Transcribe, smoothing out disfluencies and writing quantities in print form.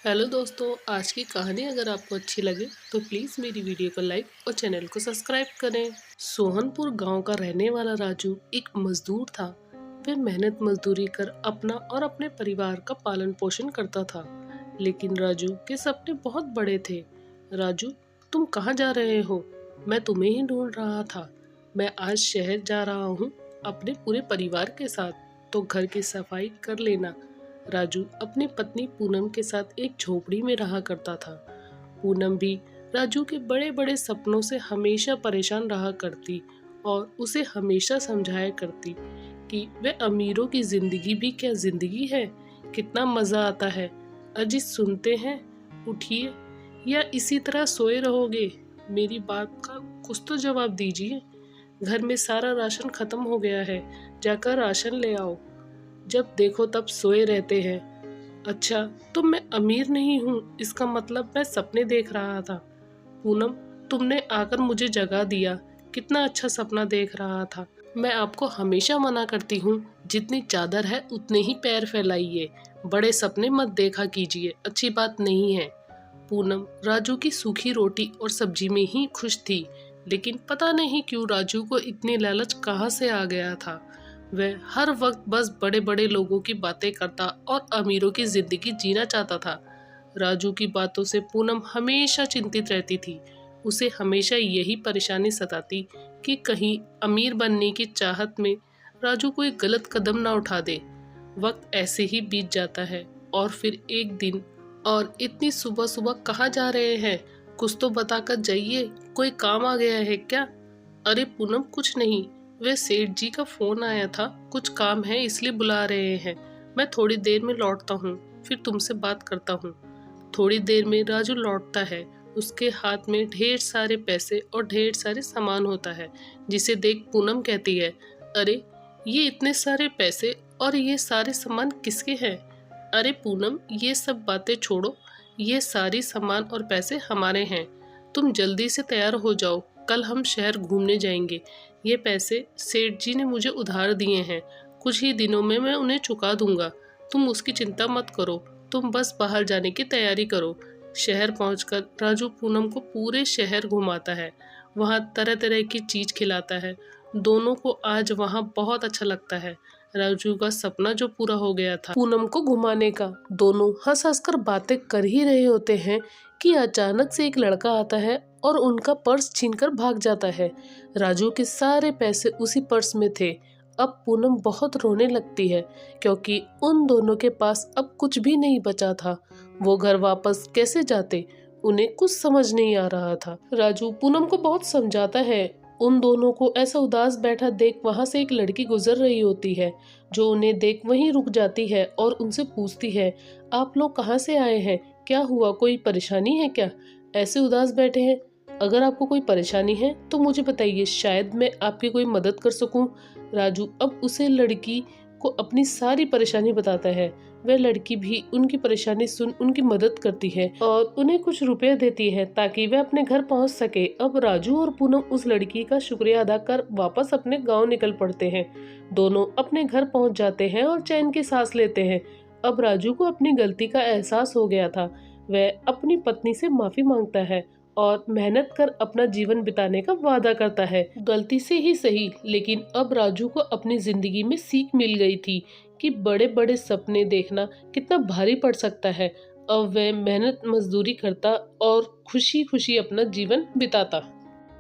Hello दोस्तों, आज की कहानी अगर आपको अच्छी लगे तो प्लीज़ मेरी वीडियो को लाइक और चैनल को सब्सक्राइब करें। सोहनपुर गांव का रहने वाला राजू एक मजदूर था। वह मेहनत मजदूरी कर अपना और अपने परिवार का पालन पोषण करता था। लेकिन राजू के सपने बहुत बड़े थे। राजू, तुम कहाँ जा रहे हो? मैं तुम्हें ही ढूंढ रहा था। मैं आज शहर जा रहा हूँ अपने पूरे परिवार के साथ, तो घर की सफाई कर लेना। राजू अपनी पत्नी पूनम के साथ एक झोपड़ी में रहा करता था। पूनम भी राजू के बड़े बड़े सपनों से हमेशा परेशान रहा करती और उसे हमेशा समझाया करती कि वह अमीरों की जिंदगी भी क्या जिंदगी है, कितना मज़ा आता है। अजी सुनते हैं, उठिए या इसी तरह सोए रहोगे? मेरी बात का कुछ तो जवाब दीजिए। घर में सारा राशन खत्म हो गया है, जाकर राशन ले आओ। जब देखो तब सोए रहते हैं। अच्छा, तो मैं अमीर नहीं हूँ इसका मतलब मैं सपने देख रहा था। पूनम, तुमने आकर मुझे जगा दिया। कितना अच्छा सपना देख रहा था। मैं आपको हमेशा मना करती हूँ, जितनी चादर है उतने ही पैर फैलाइए। बड़े सपने मत देखा कीजिए, अच्छी बात नहीं है। पूनम राजू की सूखी रोटी और सब्जी में ही खुश थी, लेकिन पता नहीं क्यों राजू को इतनी लालच कहाँ से आ गया था। वह हर वक्त बस बड़े बड़े लोगों की बातें करता और अमीरों की जिंदगी जीना चाहता था। राजू की बातों से पूनम हमेशा चिंतित रहती थी। उसे हमेशा यही परेशानी सताती कि कहीं अमीर बनने की चाहत में राजू कोई गलत कदम ना उठा दे। वक्त ऐसे ही बीत जाता है और फिर एक दिन, और इतनी सुबह सुबह कहाँ जा रहे हैं? कुछ तो बताकर जाइए, कोई काम आ गया है क्या? अरे पूनम, कुछ नहीं, वे सेठ जी का फोन आया था, कुछ काम है इसलिए बुला रहे हैं। मैं थोड़ी देर में लौटता हूँ, फिर तुमसे बात करता हूँ। थोड़ी देर में राजू लौटता है। उसके हाथ में ढेर सारे पैसे और ढेर सारे सामान होता है, जिसे देख पूनम कहती है, अरे ये इतने सारे पैसे और ये सारे सामान किसके हैं? अरे पूनम, ये सब बातें छोड़ो, ये सारी सामान और पैसे हमारे हैं। तुम जल्दी से तैयार हो जाओ, कल हम शहर घूमने जाएंगे। ये पैसे सेठ जी ने मुझे उधार दिए हैं, कुछ ही दिनों में मैं उन्हें चुका दूंगा। तुम उसकी चिंता मत करो, तुम बस बाहर जाने की तैयारी करो। शहर पहुंचकर राजू पूनम को पूरे शहर घुमाता है, वहाँ तरह तरह की चीज खिलाता है। दोनों को आज वहाँ बहुत अच्छा लगता है। राजू का सपना जो पूरा हो गया था पूनम को घुमाने का। दोनों हंस हंस कर बातें कर ही रहे होते हैं कि अचानक से एक लड़का आता है और उनका पर्स छीनकर भाग जाता है। राजू के सारे पैसे उसी पर्स में थे। अब पूनम बहुत रोने लगती है, क्योंकि उन दोनों के पास अब कुछ भी नहीं बचा था। वो घर वापस कैसे जाते, उन्हें कुछ समझ नहीं आ रहा था। राजू पूनम को बहुत समझाता है। उन दोनों को ऐसा उदास बैठा देख वहां से एक लड़की गुजर रही होती है, जो उन्हें देख वहीं रुक जाती है और उनसे पूछती है, आप लोग कहाँ से आए हैं? क्या हुआ, कोई परेशानी है क्या? ऐसे उदास बैठे हैं। अगर आपको कोई परेशानी है तो मुझे बताइए, शायद मैं आपकी कोई मदद कर सकूं। राजू अब उसे लड़की को अपनी सारी परेशानी बताता है। वह लड़की भी उनकी परेशानी सुन उनकी मदद करती है और उन्हें कुछ रुपए देती है ताकि वह अपने घर पहुंच सके। अब राजू और पूनम उस लड़की का शुक्रिया अदा कर वापस अपने गांव निकल पड़ते हैं। दोनों अपने घर पहुंच जाते हैं और चैन की सांस लेते हैं। अब राजू को अपनी गलती का एहसास हो गया था। वह अपनी पत्नी से माफी मांगता है और मेहनत कर अपना जीवन बिताने का वादा करता है। गलती से ही सही, लेकिन अब राजू को अपनी जिंदगी में सीख मिल गई थी कि बड़े बड़े सपने देखना कितना भारी पड़ सकता है। अब वह मेहनत मजदूरी करता और खुशी खुशी अपना जीवन बिताता।